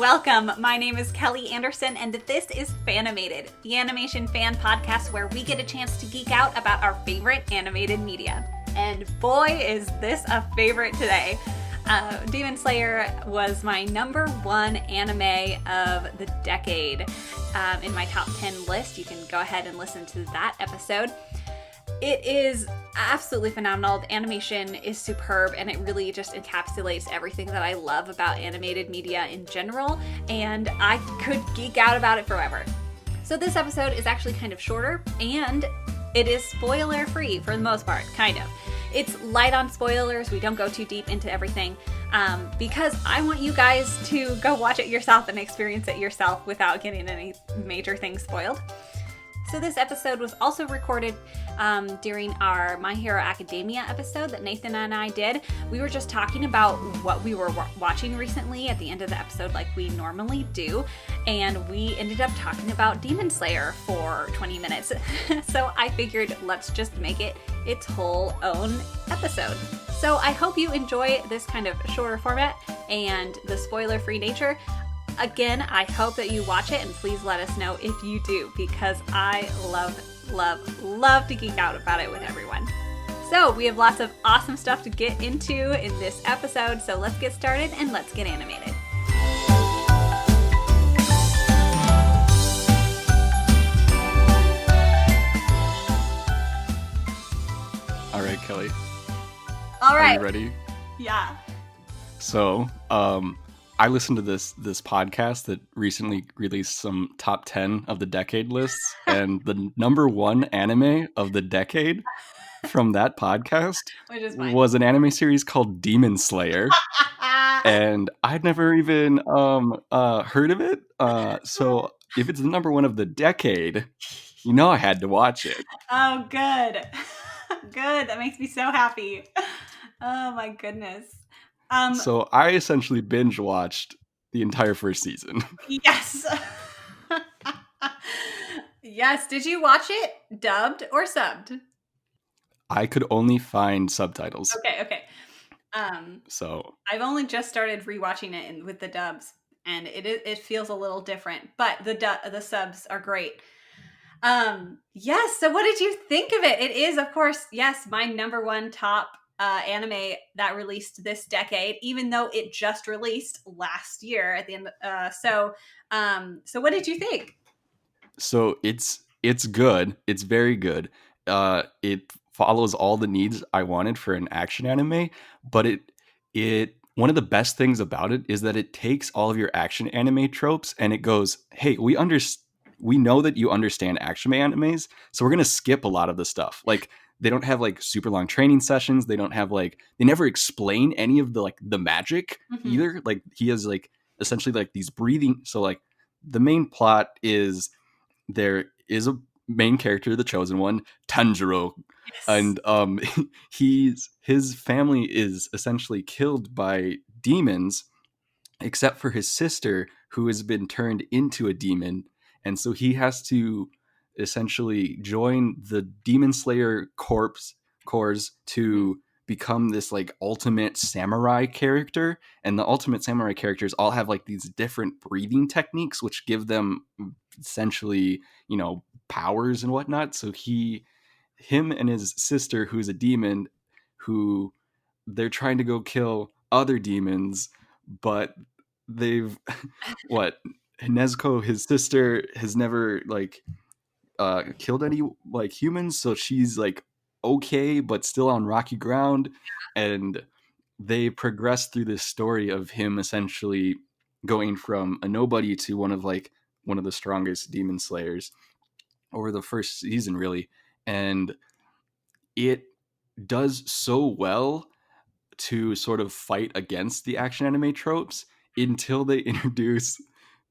welcome. My name is Kelly Anderson, and this is Fanimated, the animation fan podcast where we get a chance to geek out about our favorite animated media. And boy, is this a favorite today. Demon Slayer was my number one anime of the decade in my top 10 list. You can go ahead and listen to that episode. It is absolutely phenomenal. The animation is superb, and it really just encapsulates everything that I love about animated media in general, and I could geek out about it forever. So this episode is actually kind of shorter, and it is spoiler-free for the most part, kind of. It's light on spoilers. We don't go too deep into everything because I want you guys to go watch it yourself and experience it yourself without getting any major things spoiled. So this episode was also recorded during our My Hero Academia episode that Nathan and I did. We were just talking about what we were watching recently at the end of the episode like we normally do, and we ended up talking about Demon Slayer for 20 minutes. So I figured let's just make it its whole own episode. So I hope you enjoy this kind of shorter format and the spoiler-free nature. Again, I hope that you watch it, and please let us know if you do, because I love to geek out about it with everyone. So we have lots of awesome stuff to get into in this episode, so let's get started and let's get animated. All right, Kelly. All right. Are you ready? Yeah. So, I listened to this podcast that recently released some top 10 of the decade lists, and the number one anime of the decade from that podcast was an anime series called Demon Slayer. And I'd never even heard of it. So if it's the number one of the decade, you know I had to watch it. Oh, good. Good. That makes me so happy. Oh, my goodness. So I essentially binge watched the entire first season. Yes. Yes. Did you watch it dubbed or subbed? I could only find subtitles. Okay. So I've only just started rewatching it with the dubs, and it feels a little different, but the subs are great. Yes. So what did you think of it? It is, of course, yes, my number one top anime that released this decade, even though it just released last year at the end. So what did you think? So it's good. It's very good. It follows all the needs I wanted for an action anime, but it one of the best things about it is that it takes all of your action anime tropes and it goes, hey, we know that you understand action animes, so we're gonna skip a lot of the stuff. Like, they don't have like super long training sessions. They don't have they never explain any of the magic either. Like, he has essentially these breathing. So the main plot is there is a main character, the chosen one, Tanjiro. Yes. And his family is essentially killed by demons, except for his sister, who has been turned into a demon. And so he has to essentially join the Demon Slayer corps to become this ultimate samurai character. And the ultimate samurai characters all have these different breathing techniques, which give them essentially, powers and whatnot. So him and his sister, who's a demon, who they're trying to go kill other demons, but they've Nezuko, his sister, has never killed any humans, so she's okay but still on rocky ground. And they progress through this story of him essentially going from a nobody to one of the strongest demon slayers over the first season, really. And it does so well to sort of fight against the action anime tropes until they introduce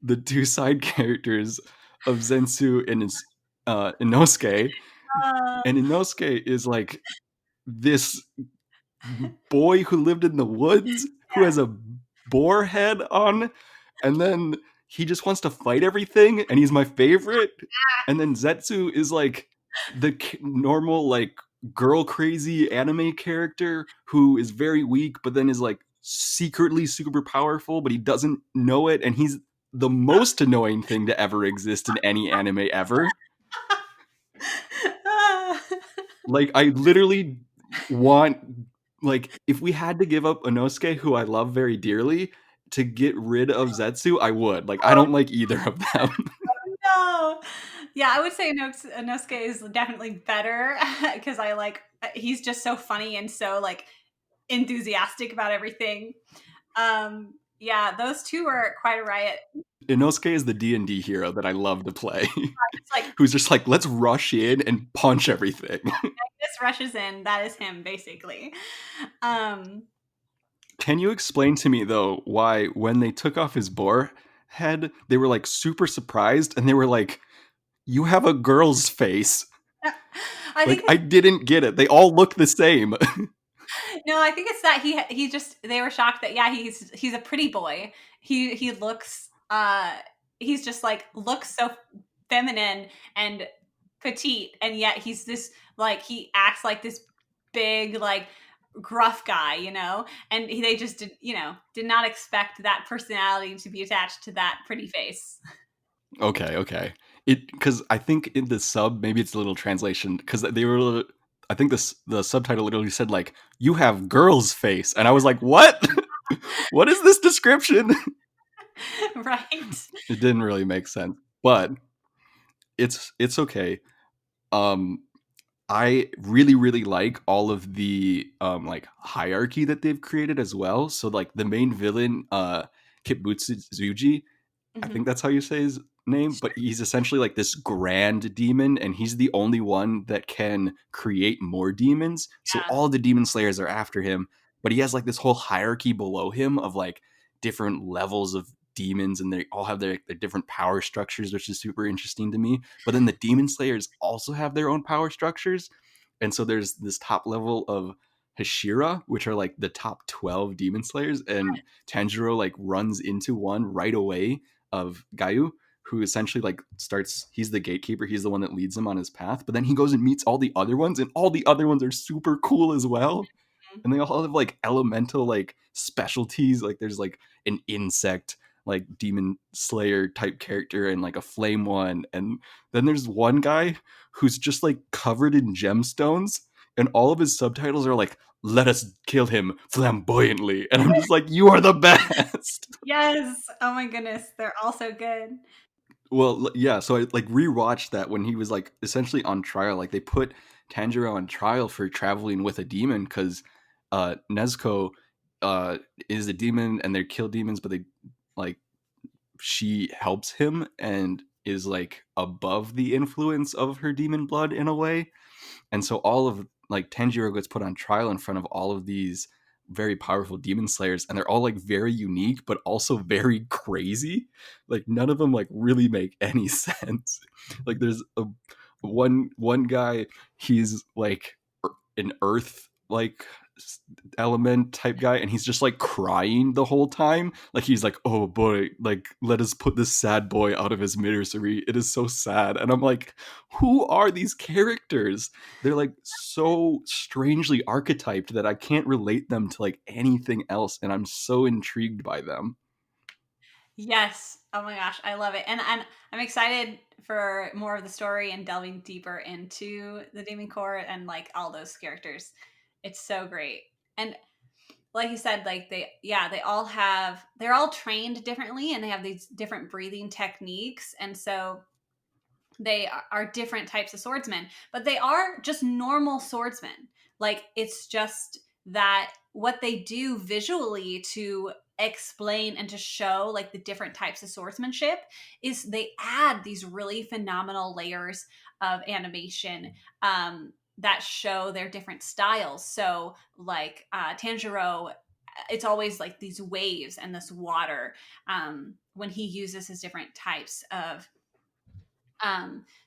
the two side characters of Zensu and Inosuke. And Inosuke is this boy who lived in the woods who has a boar head on, and then he just wants to fight everything, and he's my favorite. And then Zetsu is the normal girl crazy anime character who is very weak, but then is secretly super powerful, but he doesn't know it, and he's the most annoying thing to ever exist in any anime ever. Like, I literally want, like, if we had to give up Inosuke, who I love very dearly, to get rid of Zetsu, I would. Like, I Oh don't like either of them. no. Yeah, I would say Inosuke is definitely better because I like he's just so funny and so like enthusiastic about everything. Yeah, those two were quite a riot. Inosuke is the D&D hero that I love to play, It's like who's just like, let's rush in and punch everything. this rushes in. That is him, basically. Um, Can you explain to me, though, why when they took off his boar head, they were like super surprised and they were like, you have a girl's face? I Like, think I didn't get it. They all look the same. no, I think it's that he just they were shocked that yeah he's a pretty boy. He looks he's just like looks so feminine and petite, and yet he's this like he acts like this big like gruff guy, you know, and they just did did not expect that personality to be attached to that pretty face. Okay, okay. It because I think in the sub, maybe it's a little translation because they were. I think the subtitle literally said like, "You have girl's face," and I was like, "What? What is this description?" Right. It didn't really make sense, but it's okay. Um, I really like all of the like hierarchy that they've created as well. So like the main villain, Kibutsu Tsuji, I Hmm. think that's how you say his name, but he's essentially like this grand demon, and he's the only one that can create more demons. So Yeah. all the demon slayers are after him, but he has like this whole hierarchy below him of like different levels of demons, and they all have their different power structures, which is super interesting to me. But then the demon slayers also have their own power structures, and so there's this top level of Hashira, which are like the top 12 demon slayers, and Tanjiro like runs into one right away of Gayu, who essentially like starts, he's the gatekeeper, he's the one that leads him on his path, but then he goes and meets all the other ones, and all the other ones are super cool as well. And they all have like elemental like specialties. Like there's like an insect like demon slayer type character and like a flame one, and then there's one guy who's just like covered in gemstones, and all of his subtitles are like, let us kill him flamboyantly, and I'm just like, you are the best. Yes. Oh my goodness, they're all so good. Well, yeah, so I like rewatched that when he was like essentially on trial. Like they put Tanjiro on trial for traveling with a demon because Nezuko is a demon and they kill demons, but they like she helps him and is like above the influence of her demon blood in a way. And so all of like Tanjiro gets put on trial in front of all of these very powerful demon slayers, and they're all like very unique but also very crazy. Like none of them like really make any sense. Like there's a one guy, he's like an earth like element type guy, and he's just like crying the whole time, like he's like, oh boy, like let us put this sad boy out of his misery, it is so sad. And I'm like, who are these characters? They're like so strangely archetyped that I can't relate them to like anything else, and I'm so intrigued by them. Yes. Oh my gosh, I love it. And I'm excited for more of the story and delving deeper into the Demon Core and like all those characters. It's so great. And like you said, like they're all trained differently and they have these different breathing techniques. And so they are different types of swordsmen, but they are just normal swordsmen. Like it's just that what they do visually to explain and to show like the different types of swordsmanship is they add these really phenomenal layers of animation that show their different styles. So like Tanjiro, it's always like these waves and this water when he uses his different types of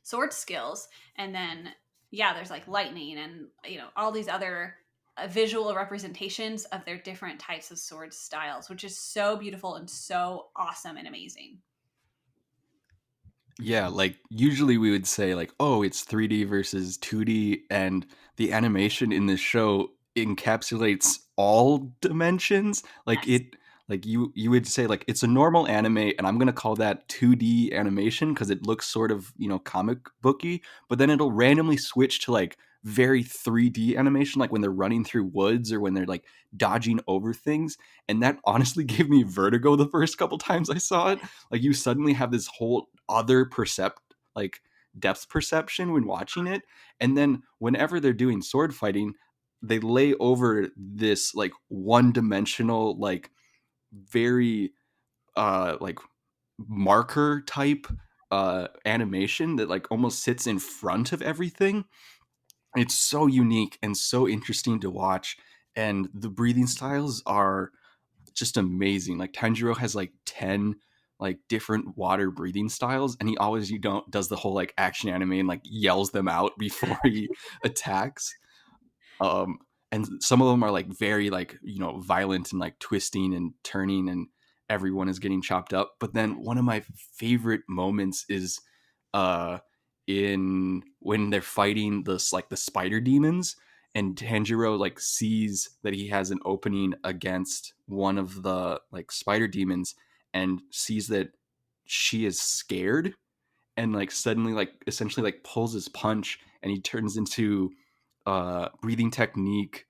sword skills. And then yeah, there's like lightning and all these other visual representations of their different types of sword styles, which is so beautiful and so awesome and amazing. Yeah, like usually we would say like, oh, it's 3D versus 2D, and the animation in this show encapsulates all dimensions. Like Yes. it, like you would say like it's a normal anime, and I'm gonna call that 2D animation because it looks sort of comic booky. But then it'll randomly switch to like very 3D animation, like when they're running through woods or when they're like dodging over things. And that honestly gave me vertigo the first couple times I saw it. Like you suddenly have this whole other like depth perception when watching it. And then whenever they're doing sword fighting, they lay over this like one dimensional, like very like marker type animation that like almost sits in front of everything. It's so unique and so interesting to watch, and the breathing styles are just amazing. Like Tanjiro has like 10 like different water breathing styles, and he always you don't does the whole like action anime and like yells them out before he attacks. um and some of them are like very like violent and like twisting and turning, and everyone is getting chopped up. But then one of my favorite moments is uh in when they're fighting this like the spider demons, and Tanjiro like sees that he has an opening against one of the like spider demons, and sees that she is scared, and like suddenly like essentially like pulls his punch, and he turns into breathing technique,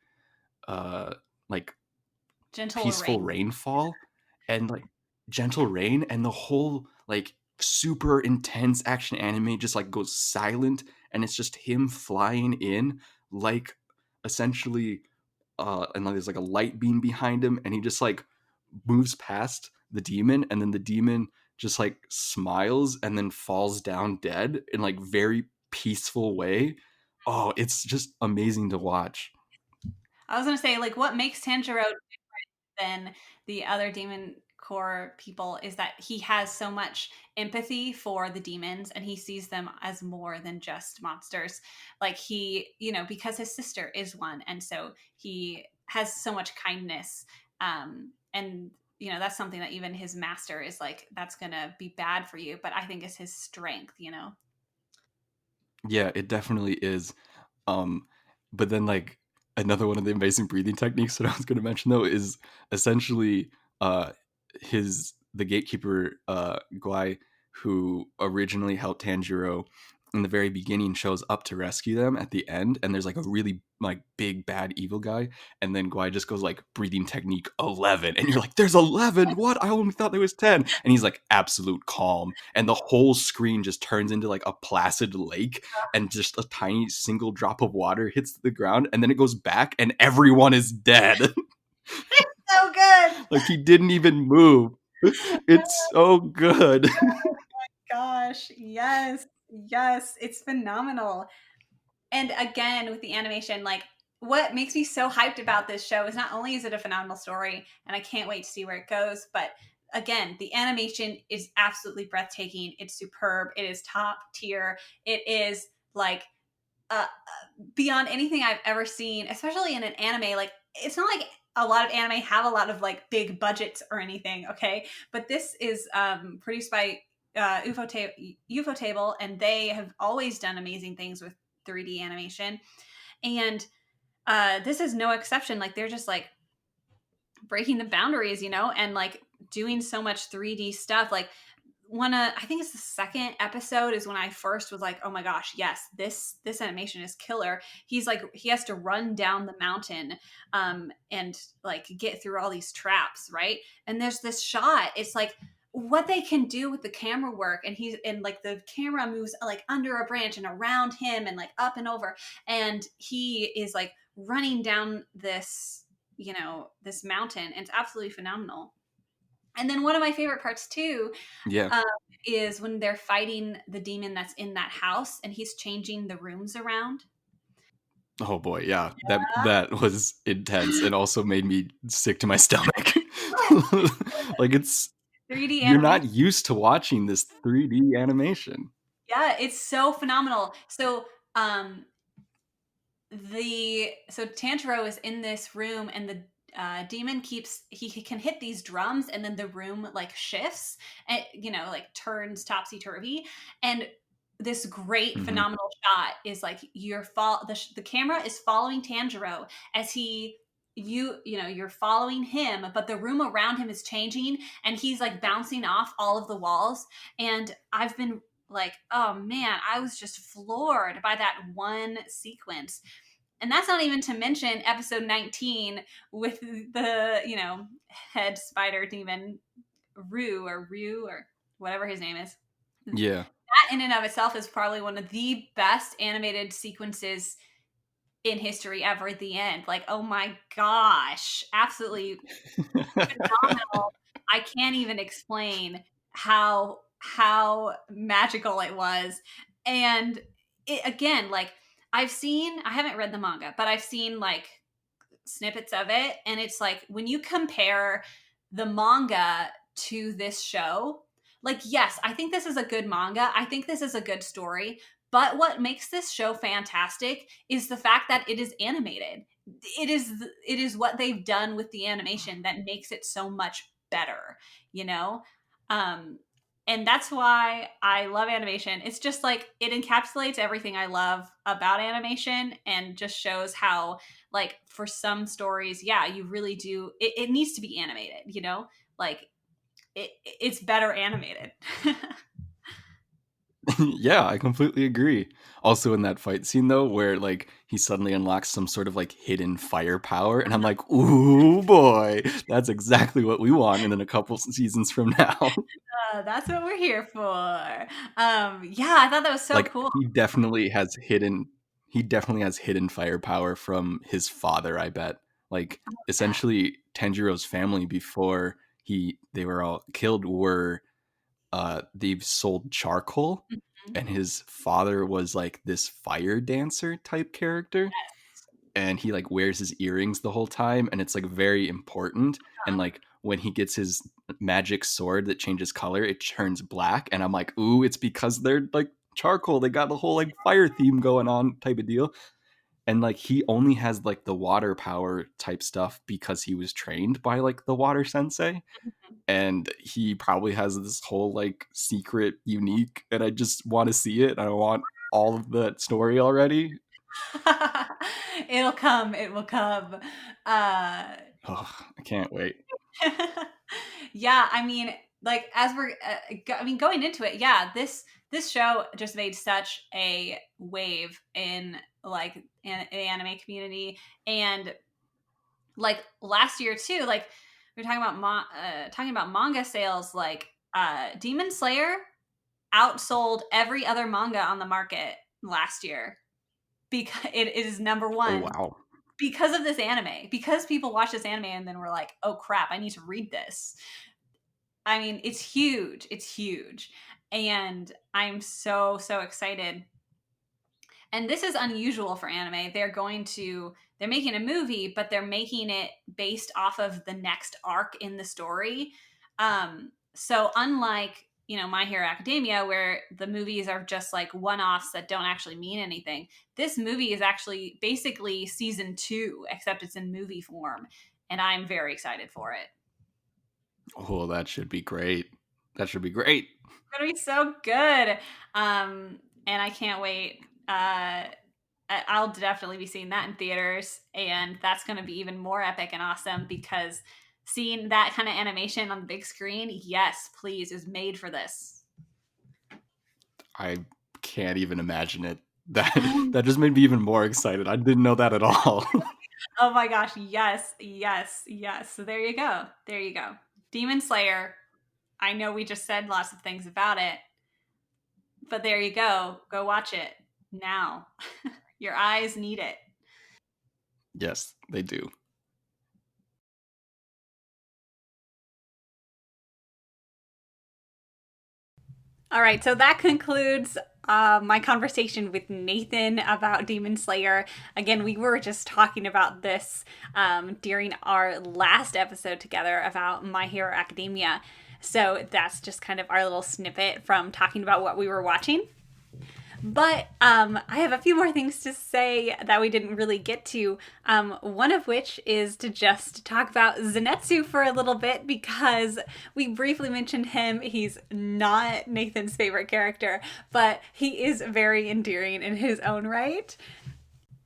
uh like Gentle rain. peaceful rainfall, and like gentle rain, and the whole like super intense action anime just like goes silent, and it's just him flying in like essentially and then there's like a light beam behind him, and he just like moves past the demon, and then the demon just like smiles and then falls down dead in like very peaceful way. Oh, it's just amazing to watch. I was gonna say, like, what makes Tanjiro than the other demon core people is that he has so much empathy for the demons, and he sees them as more than just monsters. Like he, because his sister is one, and so he has so much kindness. And that's something that even his master is like, that's gonna be bad for you, but I think is his strength. Yeah, it definitely is. Um, but then like another one of the amazing breathing techniques that I was going to mention though is essentially his the gatekeeper Guai, who originally helped Tanjiro in the very beginning, shows up to rescue them at the end, and there's like a really like big bad evil guy, and then Guai just goes like breathing technique 11, and you're like, there's 11, what, I only thought there was 10, and he's like absolute calm, and the whole screen just turns into like a placid lake, and just a tiny single drop of water hits the ground, and then it goes back and everyone is dead. So good. Like he didn't even move. It's so good. Gosh, yes, yes, it's phenomenal. And again, with the animation, like what makes me so hyped about this show is not only is it a phenomenal story, and I can't wait to see where it goes, but again, the animation is absolutely breathtaking. It's superb. It is top tier. It is like uh, beyond anything I've ever seen, especially in an anime. Like it's not like a lot of anime have a lot of like big budgets or anything, okay? But this is produced by Ufotable, and they have always done amazing things with 3D animation, and this is no exception. Like they're just like breaking the boundaries, and like doing so much 3D stuff. Like I think it's the second episode is when I first was like, oh my gosh, yes, this animation is killer. He's like, he has to run down the mountain and like get through all these traps, right? And there's this shot, it's like what they can do with the camera work, and like the camera moves like under a branch and around him and like up and over, and he is like running down this mountain, and it's absolutely phenomenal. And then one of my favorite parts too Yeah. um, is when they're fighting the demon that's in that house, and he's changing the rooms around. Oh boy, yeah. That was intense and also made me sick to my stomach. Like it's 3D you're animation. not used to watching this 3D animation. Yeah, it's so phenomenal. So um Tantaro is in this room, and the demon he can hit these drums, and then the room like shifts and like turns topsy turvy, and this great Hmm. phenomenal shot is like the camera is following Tanjiro as you're following him, but the room around him is changing and he's like bouncing off all of the walls. And I've been like, oh man, I was just floored by that one sequence. And that's not even to mention episode 19 with the, head spider demon Ryu or whatever his name is. Yeah. That in and of itself is probably one of the best animated sequences in history ever at the end. Like, oh my gosh, absolutely phenomenal. I can't even explain how magical it was. And it, again, like I haven't read the manga, but I've seen like snippets of it, and it's like when you compare the manga to this show, like yes, I think this is a good manga, I think this is a good story, but what makes this show fantastic is the fact that it is animated. It is what they've done with the animation that makes it so much better, you know um and that's why I love animation. It's just like it encapsulates everything I love about animation and just shows how, like, for some stories, yeah, you really do it needs to be animated, like it's better animated. Yeah, I completely agree. Also in that fight scene though, where like he suddenly unlocks some sort of like hidden firepower, and I'm like, ooh boy, that's exactly what we want. And then a couple seasons from now, That's what we're here for. Yeah, I thought that was so like cool. he definitely has hidden firepower from his father. I bet. Like Yeah. essentially, Tanjiro's family before they were all killed were they've sold charcoal, Mhm. and his father was like this fire dancer type character, and he like wears his earrings the whole time, and it's like very important. And like when he gets his magic sword that changes color, it turns black, and I'm like, ooh, it's because they're like charcoal, they got the whole like fire theme going on type of deal. And like he only has like the water power type stuff because he was trained by like the water sensei, and he probably has this whole like secret unique, and I just want to see it. I want all of that story already. It'll come. It will come. Uh, Oh, I can't wait. yeah, I mean, like as we're, going into it, yeah, this show just made such a wave in like the anime community, and like last year too. Like we are talking about manga sales. Like Demon Slayer outsold every other manga on the market last year because it is number Oh one wow. because of this anime, because people watch this anime and then we're like, oh crap, I need to read this. I mean, it's huge. It's huge. And I'm so excited. And this is unusual for anime. They're making a movie, but they're making it based off of the next arc in the story. So unlike, My Hero Academia, where the movies are just like one-offs that don't actually mean anything, this movie is actually basically season 2, except it's in movie form. And I'm very excited for it. Oh, that should be great. That should be great. It's gonna be so good. And I can't wait. I'll definitely be seeing that in theaters, and that's going to be even more epic and awesome because seeing that kind of animation on the big screen, yes, please, is made for this. I can't even imagine it. That that just made me even more excited. I didn't know that at all. Oh my gosh, yes, yes, yes. So there you go. There you go. Demon Slayer. I know we just said lots of things about it, but there you go. Go watch it now. Your eyes need it. Yes, they do. All right, so that concludes my conversation with Nathan about Demon Slayer. Again, we were just talking about this during our last episode together about My Hero Academia. So that's just kind of our little snippet from talking about what we were watching. But I have a few more things to say that we didn't really get to. One of which is to just talk about Zenitsu for a little bit, because we briefly mentioned him. He's not Nathan's favorite character, but he is very endearing in his own right.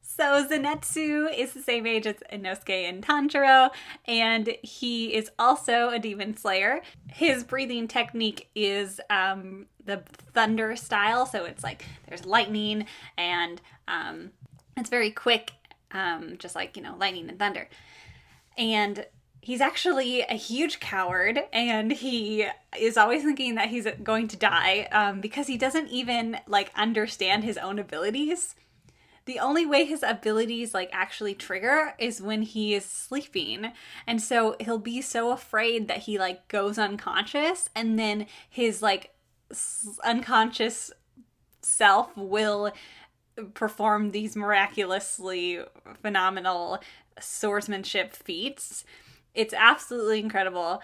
So Zenitsu is the same age as Inosuke and Tanjiro, and he is also a demon slayer. His breathing technique is the thunder style, so it's like there's lightning and it's very quick, just like, lightning and thunder. And he's actually a huge coward, and he is always thinking that he's going to die because he doesn't even understand his own abilities. The only way his abilities actually trigger is when he is sleeping. And so he'll be so afraid that he goes unconscious, and then his unconscious self will perform these miraculously phenomenal swordsmanship feats. It's absolutely incredible.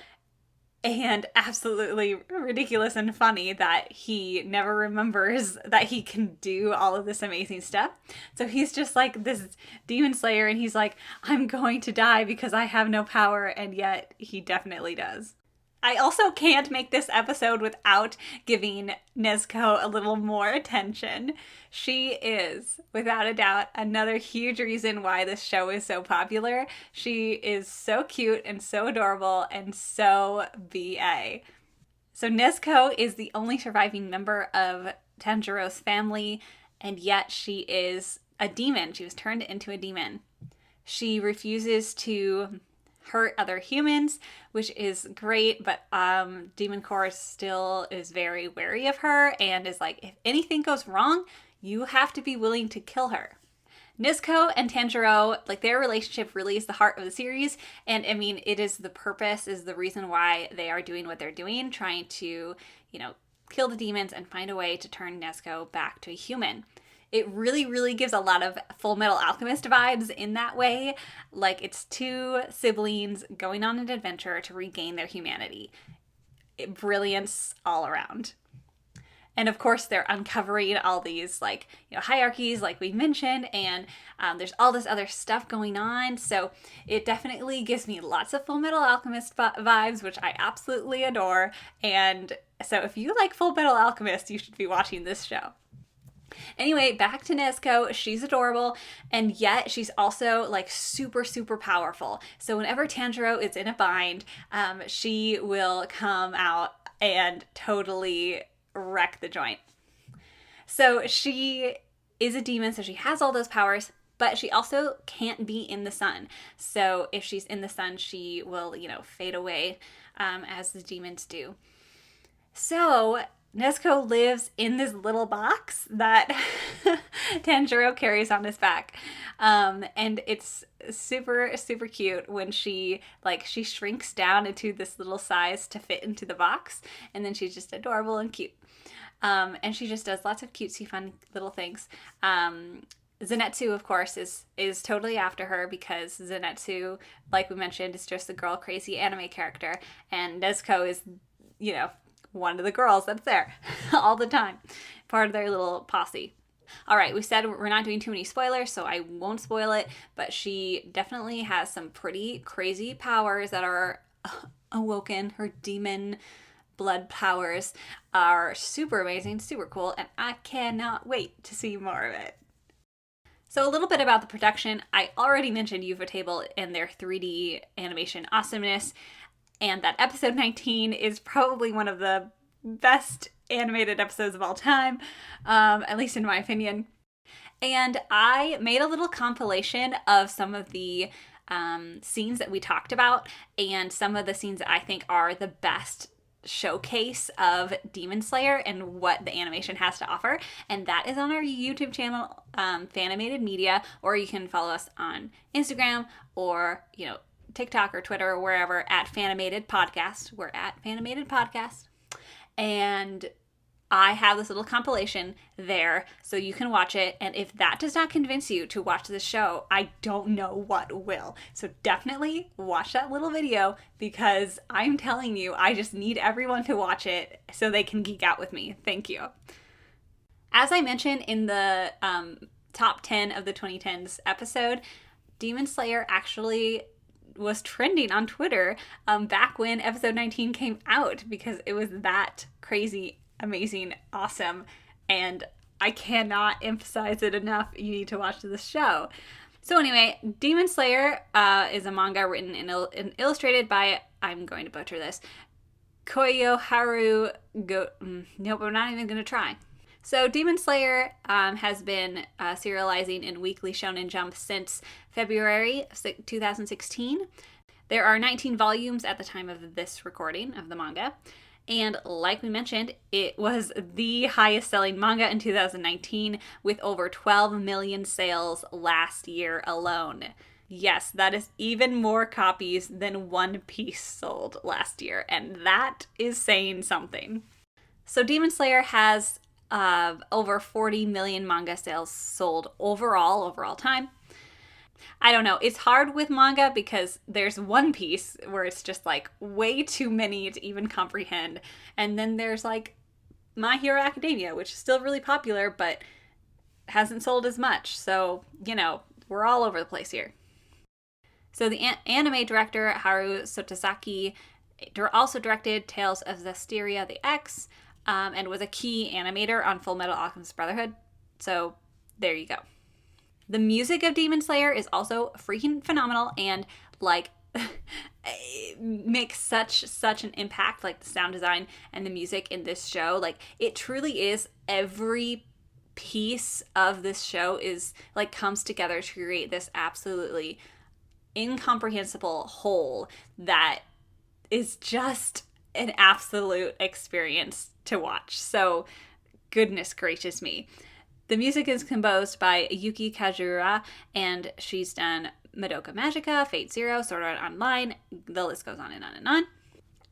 And absolutely ridiculous and funny that he never remembers that he can do all of this amazing stuff. So he's just this demon slayer, and he's like, I'm going to die because I have no power, and yet he definitely does. I also can't make this episode without giving Nezuko a little more attention. She is, without a doubt, another huge reason why this show is so popular. She is so cute and so adorable and so BA. So Nezuko is the only surviving member of Tanjiro's family, and yet she is a demon. She was turned into a demon. She refuses to hurt other humans, which is great, but Demon Corps still is very wary of her and is like, if anything goes wrong, you have to be willing to kill her. Nezuko and Tanjiro, their relationship really is the heart of the series, and I mean, it is the purpose, is the reason why they are doing what they're doing, trying to, kill the demons and find a way to turn Nezuko back to a human. It really, really gives a lot of Full Metal Alchemist vibes in that way. It's two siblings going on an adventure to regain their humanity. Brilliance all around. And of course, they're uncovering all these hierarchies, like we mentioned, and there's all this other stuff going on. So it definitely gives me lots of Full Metal Alchemist vibes, which I absolutely adore. And so if you like Full Metal Alchemist, you should be watching this show. Anyway, back to Nezuko. She's adorable, and yet she's also super, super powerful. So whenever Tanjiro is in a bind, she will come out and totally wreck the joint. So she is a demon, so she has all those powers, but she also can't be in the sun. So if she's in the sun, she will, fade away, as the demons do. So Nezuko lives in this little box that Tanjiro carries on his back. And it's super, super cute when she shrinks down into this little size to fit into the box. And then she's just adorable and cute. And she just does lots of cutesy, fun little things. Zenitsu, of course, is totally after her, because Zenitsu, like we mentioned, is just a girl crazy anime character. And Nezuko is, one of the girls that's there all the time, part of their little posse. All right, we said we're not doing too many spoilers, so I won't spoil it, but she definitely has some pretty crazy powers that are awoken. Her demon blood powers are super amazing, super cool, and I cannot wait to see more of it. So a little bit about the production. I already mentioned Ufotable and their 3D animation awesomeness, and that episode 19 is probably one of the best animated episodes of all time, at least in my opinion. And I made a little compilation of some of the scenes that we talked about, and some of the scenes that I think are the best showcase of Demon Slayer and what the animation has to offer, and that is on our YouTube channel, Fanimated Media, or you can follow us on Instagram or TikTok or Twitter or wherever at Fanimated Podcast. We're at Fanimated Podcast, and I have this little compilation there so you can watch it, and if that does not convince you to watch the show, I don't know what will. So definitely watch that little video, because I'm telling you, I just need everyone to watch it so they can geek out with me. Thank you. As I mentioned in the top 10 of the 2010s episode, Demon Slayer actually was trending on Twitter back when episode 19 came out because it was that crazy, amazing, awesome, and I cannot emphasize it enough. You need to watch this show. So anyway, Demon Slayer is a manga written and illustrated by, I'm going to butcher this, Koyoharu Nope, I'm not even going to try. So Demon Slayer has been serializing in Weekly Shonen Jump since February 2016. There are 19 volumes at the time of this recording of the manga. And like we mentioned, it was the highest selling manga in 2019 with over 12 million sales last year alone. Yes, that is even more copies than One Piece sold last year, and that is saying something. So Demon Slayer has over 40 million manga sales sold overall time. I don't know. It's hard with manga because there's One Piece where it's just like way too many to even comprehend. And then there's like My Hero Academia, which is still really popular, but hasn't sold as much. So, you know, we're all over the place here. So the anime director, Haru Sotosaki, also directed Tales of Zestiria the X, and was a key animator on Full Metal Alchemist Brotherhood. So there you go. The music of Demon Slayer is also freaking phenomenal and like makes such an impact. Like the sound design and the music in this show, like it truly is, every piece of this show is like comes together to create this absolutely incomprehensible whole that is just an absolute experience to watch. So goodness gracious me. The music is composed by Yuki Kajura, and she's done Madoka Magica, Fate Zero, Sword Art Online, the list goes on and on and on.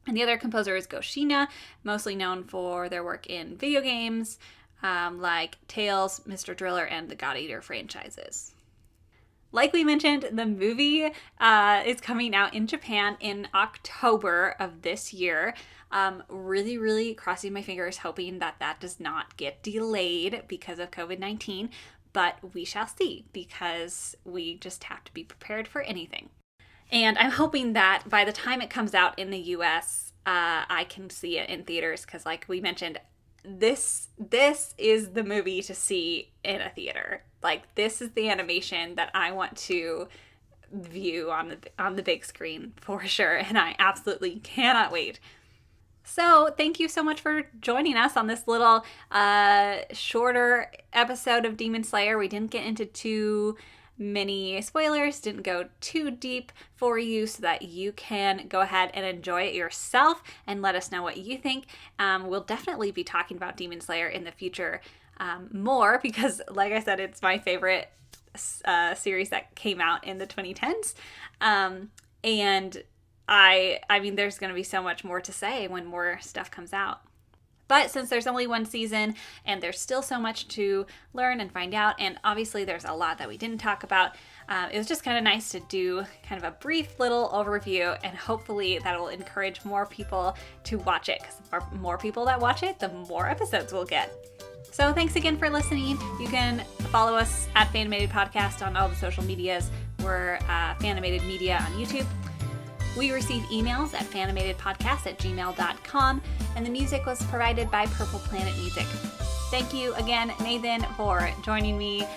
And the other composer is Goshina, mostly known for their work in video games like Tales, Mr. Driller, and the God Eater franchises. Like we mentioned, the movie is coming out in Japan in October of this year. Really crossing my fingers, hoping that does not get delayed because of COVID-19, but we shall see because we just have to be prepared for anything. And I'm hoping that by the time it comes out in the US, I can see it in theaters because like we mentioned, this is the movie to see in a theater. Like this is the animation that I want to view on the big screen for sure, and I absolutely cannot wait. So thank you so much for joining us on this little shorter episode of Demon Slayer. We didn't get into too many spoilers, didn't go too deep for you so that you can go ahead and enjoy it yourself and let us know what you think. We'll definitely be talking about Demon Slayer in the future more because, like I said, it's my favorite series that came out in the 2010s. And I mean, there's going to be so much more to say when more stuff comes out. But since there's only one season and there's still so much to learn and find out, and obviously there's a lot that we didn't talk about, it was just kind of nice to do kind of a brief little overview, and hopefully that will encourage more people to watch it, because the more people that watch it, the more episodes we'll get. So thanks again for listening. You can follow us at Fanimated Podcast on all the social medias. We're Fanimated Media on YouTube. We receive emails at fanimatedpodcast@gmail.com, and the music was provided by Purple Planet Music. Thank you again, Nathan, for joining me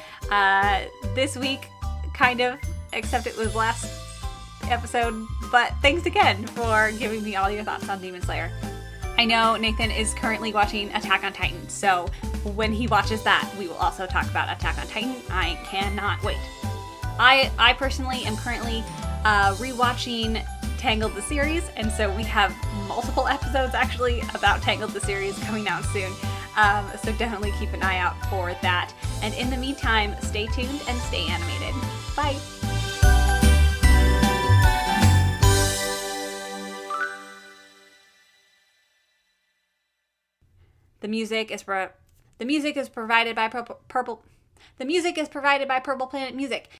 this week, kind of, except it was last episode, but thanks again for giving me all your thoughts on Demon Slayer. I know Nathan is currently watching Attack on Titan, so when he watches that, we will also talk about Attack on Titan. I cannot wait. I personally am currently rewatching Tangled the series, and so we have multiple episodes actually about Tangled the series coming out soon, so definitely keep an eye out for that. And in the meantime, stay tuned and stay animated. Bye! The music is provided by Purple Planet Music.